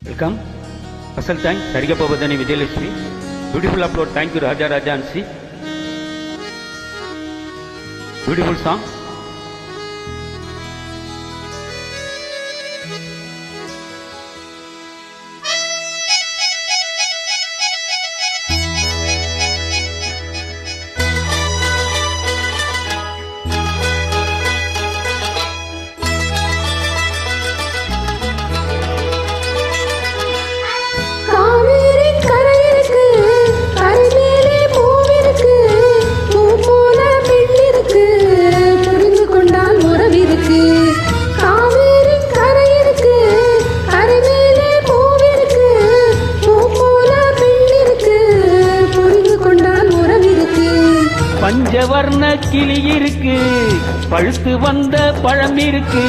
Welcome. Asal thanks Sarika Pabadani Vijayalakshmi. Beautiful upload. Thank you Raja Raja and C. Beautiful song. பஞ்சவர்ண கிளி இருக்கு, பழுத்து வந்த பழம் இருக்கு,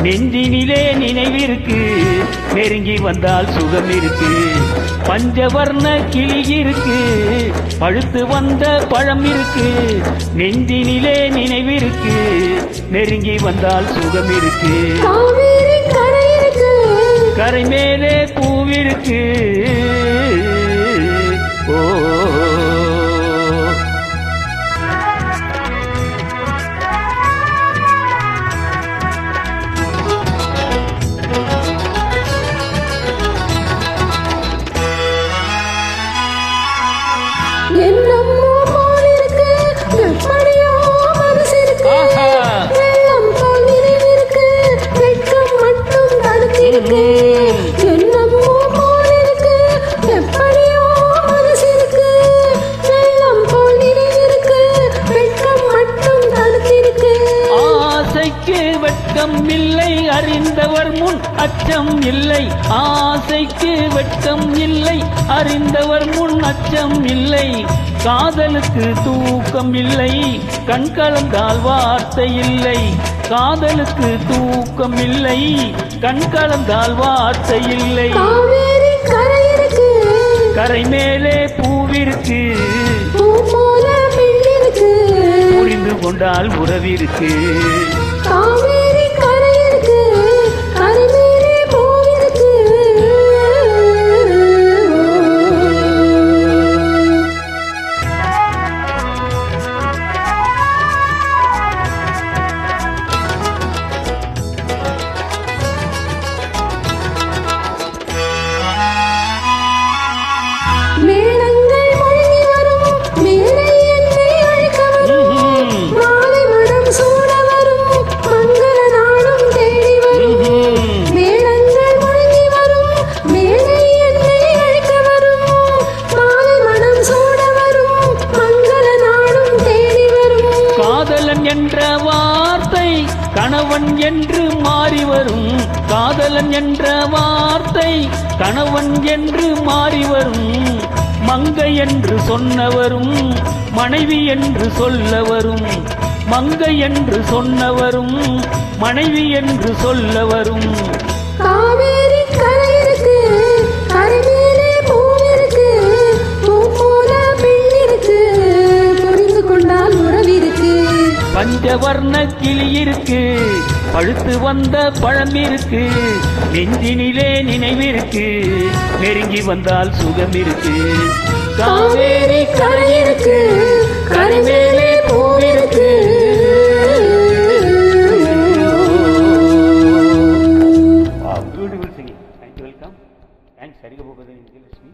நெஞ்சினிலே நினைவிருக்கு, நெருங்கி வந்தால் சுகம் இருக்கு. பஞ்சவர்ண கிளி இருக்கு, பழுத்து வந்த பழம் இருக்கு, நெஞ்சினிலே நினைவிருக்கு, நெருங்கி வந்தால் சுகம் இருக்கு. கரை மேலே பூவிருக்கு. ஓ வெட்கம் இல்லை, அறிந்தவர் முன் அச்சம் இல்லை. ஆசைக்கு வெட்கம் இல்லை, அறிந்தவர் முன் அச்சம் இல்லை. காதலுக்கு தூக்கம் இல்லை, கண் கலந்தால் வார்த்தை இல்லை. காதலுக்கு தூக்கம் இல்லை, கண் கலந்தால் வார்த்தை இல்லை. கரை மேலே பூவிருக்கு, புரிந்து கொண்டால் உறவிருக்கு. என்ற வார்த்தை கணவன் என்று மாறி வரும். காதலன் என்ற வார்த்தை கணவன் என்று மாறி வரும். மங்கை என்று சொன்னவரும் மனைவி என்று சொல்ல வரும். மங்கை என்று சொன்னவரும் மனைவி என்று சொல்ல வரும். பஞ்சவர்ண கிளி இருக்கு, பழுத்து வந்த பழம் இருக்கு, நெஞ்சினிலே நினைவிருக்கு, நெருங்கி வந்தால் சுகம் இருக்கு. காவேரி கரை இருக்கு, கரை மேலே பூவிருக்கு. Beautiful singing. Thank you. Welcome. Thanks Sarika Pabadani Vijayalakshmi.